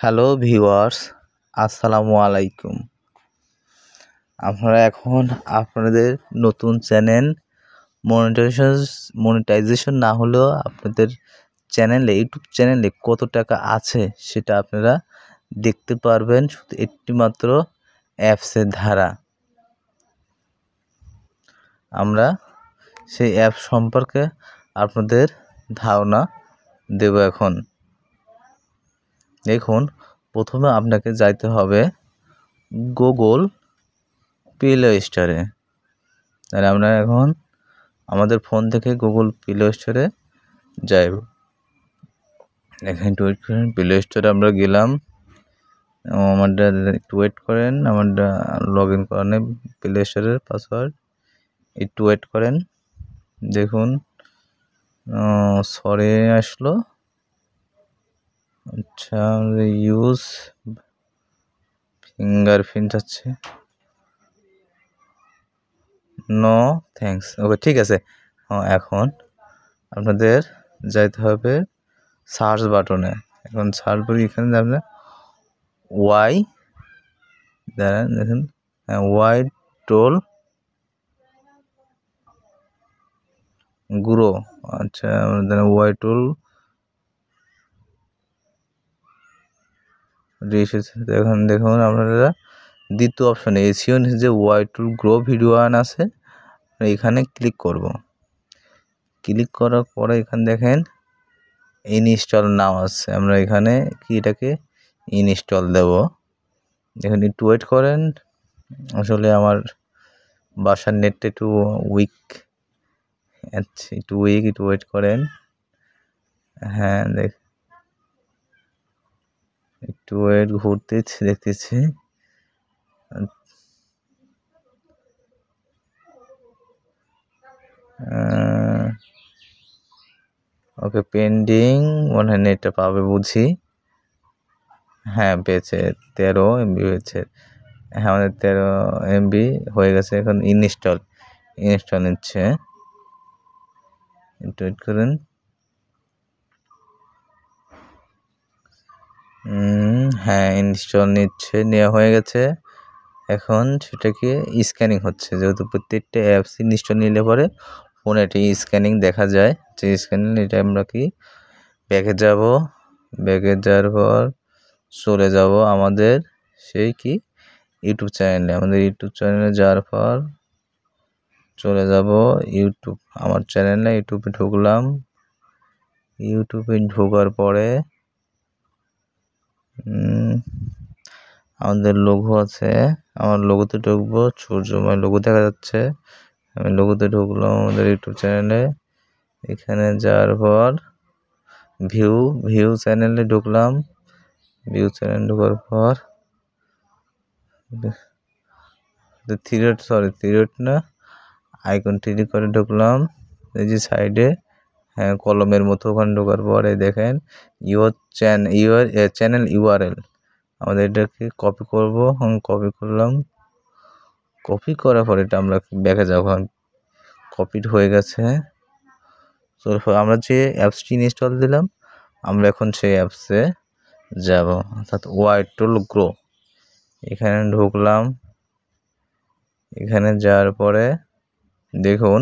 Hello viewers, আসসালামু আলাইকুম। আপনারা এখন আপনাদের নতুন চ্যানেল মনিটাইজেশন না হলেও আপনাদের ইউটিউব চ্যানেলে কত টাকা আছে সেটা আপনারা দেখতে পারবেন শুধু একটি মাত্র অ্যাপসের দ্বারা। আমরা সেই অ্যাপ সম্পর্কে আপনাদের ধারণা দেব। এখন দেখুন, প্রথমে আপনাকে যাইতে হবে গুগল প্লে স্টোরে। তাহলে আমরা এখন আমাদের ফোন থেকে গুগল প্লে স্টোরে যাইব। এখানে একটু ওয়েট করেন। প্লে স্টোরে আমরা গেলাম। আমারটা একটু ওয়েট করেন, আমারটা লগ ইন করা নেই প্লে স্টোরের পাসওয়ার্ড। একটু ওয়েট করেন। দেখুন সরে আসলো। আচ্ছা, ইউজ ফিঙ্গারপ্রিন্ট আছে। No thanks. ওকে, ঠিক আছে। এখন আপনাদের যাইতে হবে সার্চ বাটনে। এখন সার্চ বাটনে এখানে যাবেন ওয়াই, দাঁড়ান দেখুন, ওয়াই টোল গ্রো। আচ্ছা, আমাদের ওয়াই টোল এখন দেখুন আপনারা দ্বিতীয় অপশানে এসিও যে ওয়াই টোল গ্রো ভিডিও আছে, এখানে ক্লিক করব। ক্লিক করার পরে এখানে দেখেন ইনস্টল নাও আছে। আমরা এখানে এটাকে ইনস্টল দেব। এখানে একটু ওয়েট করেন। আসলে আমার বাসার নেটটা একটু উইক। আচ্ছা, একটু ওয়েট করেন। হ্যাঁ, একটু ওয়েট, ঘুরতেছি, দেখতেছি। ওকে, পেন্ডিং। মনে হয় নেটটা পাবে বুঝি। হ্যাঁ, পেয়েছে, 13 MB হয়েছে। হ্যাঁ, আমাদের 13 MB হয়ে গেছে। এখন ইনস্টল নিচ্ছে। একটু ওয়েট করেন। হ্যাঁ, ইনস্টল নিচ্ছে, নেওয়া হয়ে গেছে। এখন সেটাকে স্ক্যানিং হচ্ছে, যেহেতু প্রত্যেকটা অ্যাপস ইনস্টল নিলে পরে ফোনে এটি স্ক্যানিং দেখা যায়। যে স্ক্যানিং, এটা আমরা ব্যাগে যাব। ব্যাগে যাওয়ার পর চলে যাব আমাদের সেই ইউটিউব চ্যানেলে। আমাদের ইউটিউব চ্যানেলে যাওয়ার পর চলে যাব ইউটিউব, আমার চ্যানেলে ইউটিউবে ঢুকলাম। ইউটিউবে ঢোকার পরে আমাদের লোগো আছে, আমার লোগোতে ঢুকবো। সূর্যময় লোগো দেখা যাচ্ছে। আমি লোগোতে ঢুকলাম আমাদের ইউটিউব চ্যানেলে। এখানে যাওয়ার পর ভিউ চ্যানেলে ঢুকলাম। ভিউ চ্যানেল ঢোকার পর থ্রি না, আইকন থ্রি করে ঢুকলাম। এই যে সাইডে, হ্যাঁ, কলমের মতো, ওখানে ঢোকার পরে দেখেন চ্যানেল ইউআরএল। আমাদের এটাকে কপি করব। কপি করলাম। কপি করার পর এটা আমরা ব্যাকে যাব। কপিড হয়ে গেছে। তো আমরা যে অ্যাপসটি ইনস্টল দিলাম, আমরা এখন সেই অ্যাপসে যাব, অর্থাৎ ওয়াই টোল গ্রো। এখানে ঢুকলাম। এখানে যাওয়ার পরে দেখুন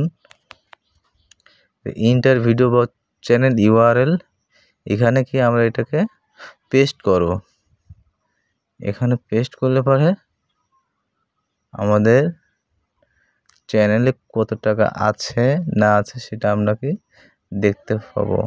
ইন্টার ভিডিও বা চ্যানেল ইউআরএল, এখানে আমরা এটাকে পেস্ট করব। এখানে পেস্ট করলে পরে আমাদের চ্যানেলে কত টাকা আছে না আছে সেটা আমরা দেখতে পাবো।